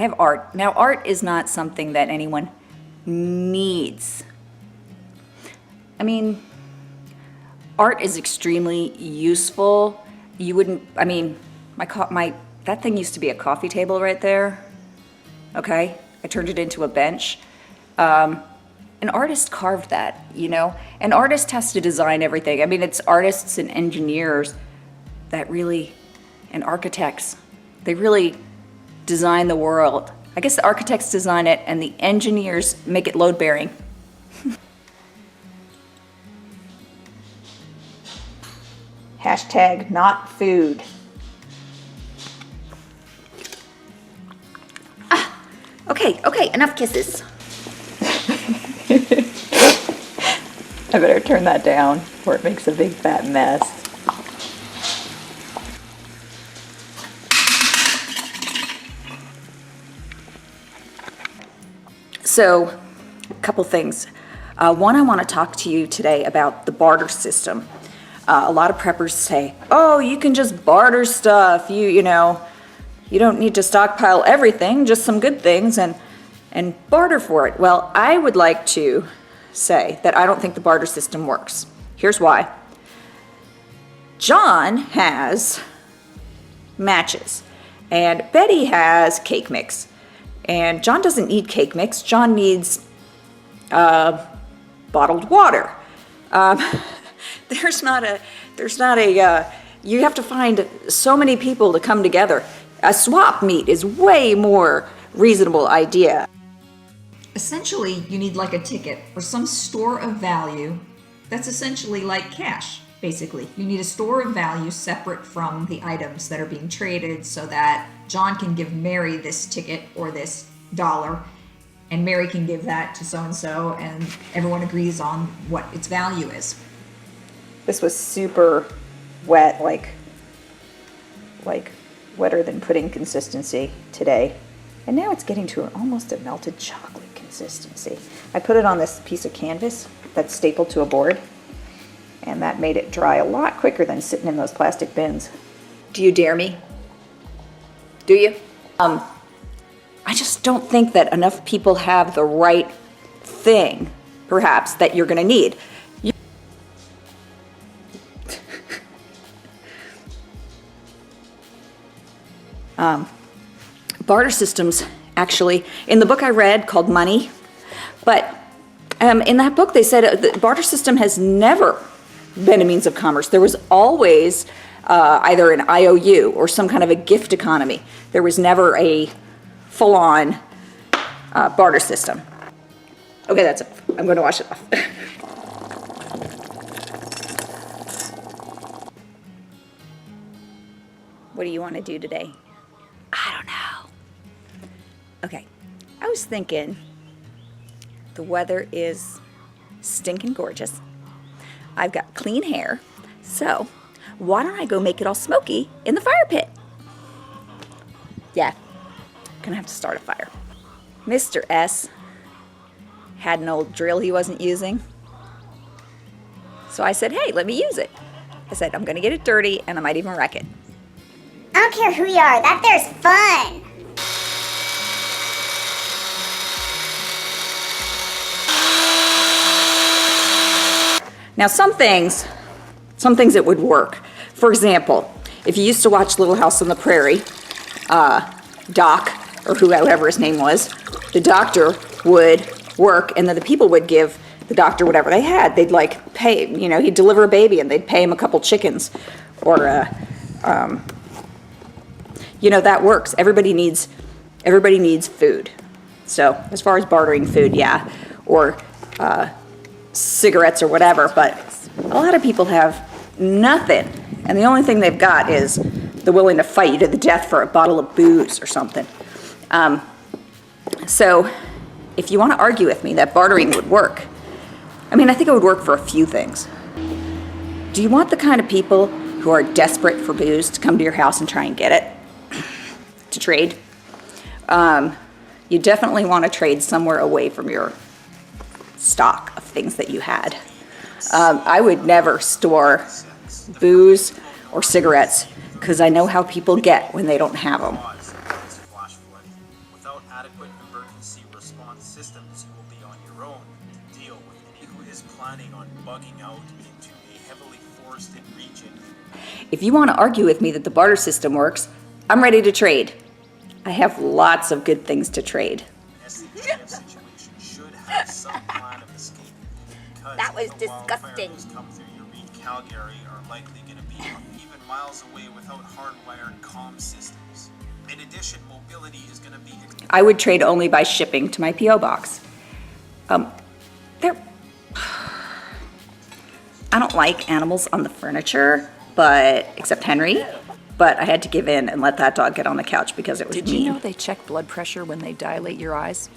I have art. Now, art is not something that anyone needs. I mean, art is extremely useful. You wouldn't, I mean, that thing used to be a coffee table right there. Okay, I turned it into a bench. An artist carved that, you know? An artist has to design everything. I mean, it's artists and engineers that really, and architects, they really design the world. I guess the architects design it and the engineers make it load bearing. Hashtag not food. Okay, enough kisses. I better turn that down or it makes a big fat mess. So, a couple things. One, I want to talk to you today about the barter system. A lot of preppers say, oh, you can just barter stuff. You know, you don't need to stockpile everything, just some good things and barter for it. Well, I would like to say that I don't think the barter system works. Here's why. John has matches and Betty has cake mix. And John doesn't need cake mix. John needs bottled water. There's not a, you have to find so many people to come together. A swap meet is way more reasonable idea. Essentially, you need like a ticket or some store of value that's essentially like cash, basically. You need a store of value separate from the items that are being traded so that John can give Mary this ticket or this dollar, and Mary can give that to so-and-so, and everyone agrees on what its value is. This was super wet, like wetter than pudding consistency today. And now it's getting to almost a melted chocolate consistency. I put it on this piece of canvas that's stapled to a board, and that made it dry a lot quicker than sitting in those plastic bins. Do you dare me? Do you? I just don't think that enough people have the right thing, perhaps, that you're gonna need. Barter systems, actually, in the book I read called Money, but in that book they said the barter system has never been a means of commerce. There was always either an IOU or some kind of a gift economy. There was never a full-on barter system. Okay, that's it. I'm going to wash it off. What do you want to do today? I don't know. Okay, I was thinking the weather is stinking gorgeous. I've got clean hair, so why don't I go make it all smoky in the fire pit? Yeah, gonna have to start a fire. Mr. S had an old drill he wasn't using, so I said, hey, let me use it. I said, I'm gonna get it dirty and I might even wreck it. I don't care who you are, that there's fun. Now some things it would work. For example, if you used to watch Little House on the Prairie, Doc, or whoever his name was, the doctor would work and then the people would give the doctor whatever they had. They'd like pay, you know, he'd deliver a baby and they'd pay him a couple chickens or, you know, that works. Everybody needs food. So as far as bartering food, yeah, or cigarettes or whatever, but a lot of people have nothing, and the only thing they've got is the willing to fight you to the death for a bottle of booze or something. So if you want to argue with me that bartering would work, I mean, I think it would work for a few things. Do you want the kind of people who are desperate for booze to come to your house and try and get it to trade? You definitely want to trade somewhere away from your stock of things that you had. I would never store booze or cigarettes because I know how people get when they don't have them. adequate emergency response systems, you will be on your own to deal with any who is planning on bugging out into a heavily forested region. If you want to argue with me that the barter system works, I'm ready to trade. I have lots of good things to trade. An SHTF situation should have some plan of escape. Because That was if the disgusting. wildfires come through your Reed, Calgary are likely going to be even miles away without hardwired comm systems. In addition, mobility is going to be... I would trade only by shipping to my P.O. box. They're... I don't like animals on the furniture, but except Henry. But I had to give in and let that dog get on the couch because it was Did mean. you know they check blood pressure when they dilate your eyes?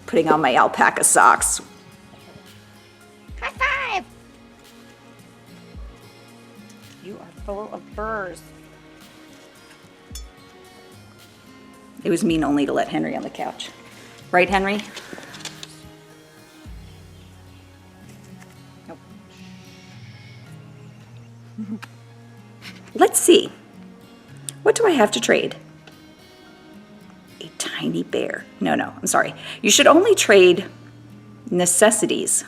Putting on my alpaca socks. High five! You are full of furs. It was mean only to let Henry on the couch. Right, Henry? Nope. Let's see. What do I have to trade? A tiny bear. No, I'm sorry. You should only trade necessities.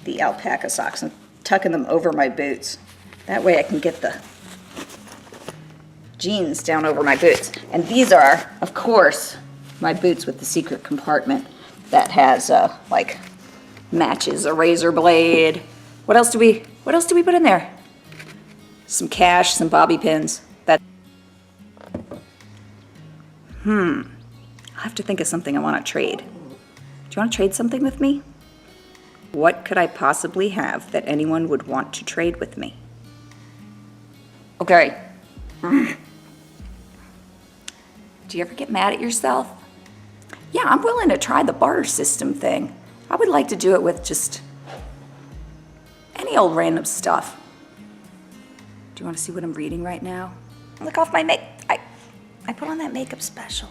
The alpaca socks. I'm tucking them over my boots. That way I can get the jeans down over my boots. And these are, of course, my boots with the secret compartment that has like matches, a razor blade. What else do we put in there? Some cash, some bobby pins. I'll have to think of something I want to trade. Do you want to trade something with me? What could I possibly have that anyone would want to trade with me? Okay. Do you ever get mad at yourself? Yeah, I'm willing to try the barter system thing. I would like to do it with just any old random stuff. Do you want to see what I'm reading right now? Look off my I put on that makeup special.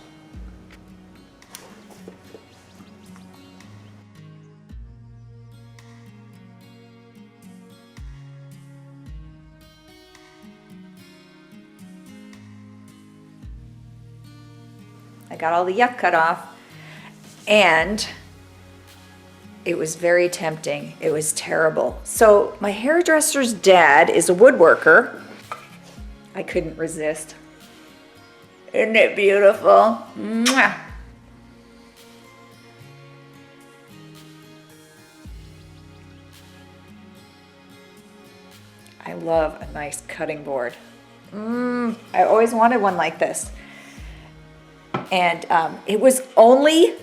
I got all the yuck cut off, and it was very tempting. It was terrible. So my hairdresser's dad is a woodworker. I couldn't resist. Isn't it beautiful? Mwah. I love a nice cutting board. I always wanted one like this. And it was only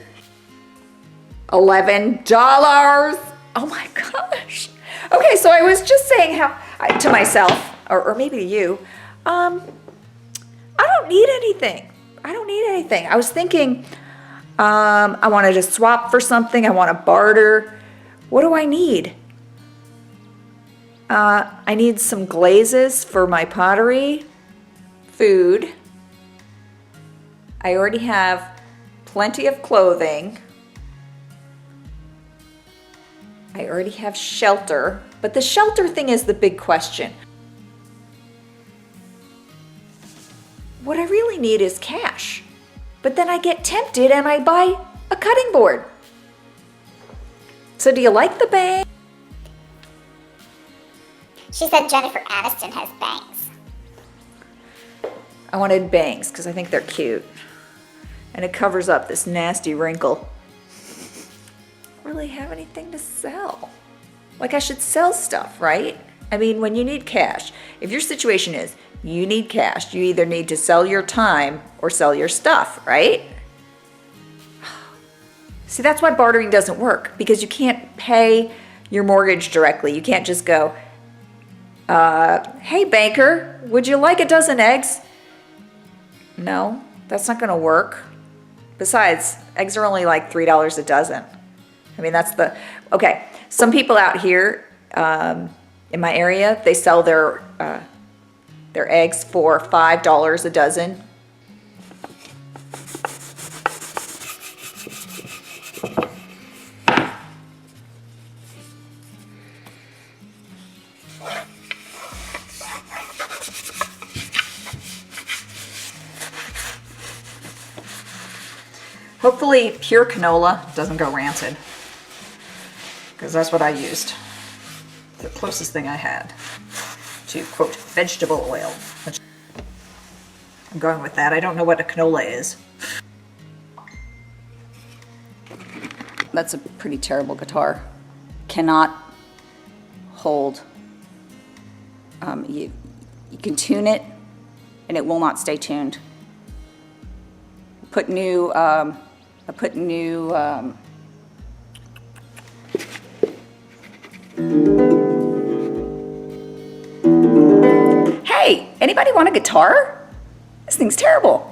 $11. Oh my gosh. Okay, so I was just saying to myself, or maybe to you, I don't need anything. I was thinking, I wanted to swap for something. I want to barter. What do I need? I need some glazes for my pottery, food. I already have plenty of clothing. I already have shelter, but the shelter thing is the big question. What I really need is cash, but then I get tempted and I buy a cutting board. So do you like the bang? She said Jennifer Aniston has bangs. I wanted bangs because I think they're cute. And it covers up this nasty wrinkle. I don't really have anything to sell. Like I should sell stuff, right? I mean, when you need cash, if your situation is you need cash, you either need to sell your time or sell your stuff, right? See, that's why bartering doesn't work, because you can't pay your mortgage directly. You can't just go, hey banker, would you like a dozen eggs? No, that's not gonna work. Besides, eggs are only like $3 a dozen. I mean, okay. Some people out here in my area, they sell their eggs for $5 a dozen. Hopefully pure canola doesn't go rancid, because that's what I used. The closest thing I had to, quote, vegetable oil. Which I'm going with that. I don't know what a canola is. That's a pretty terrible guitar. Cannot hold. You can tune it, and it will not stay tuned. Put new. Hey, anybody want a guitar? This thing's terrible.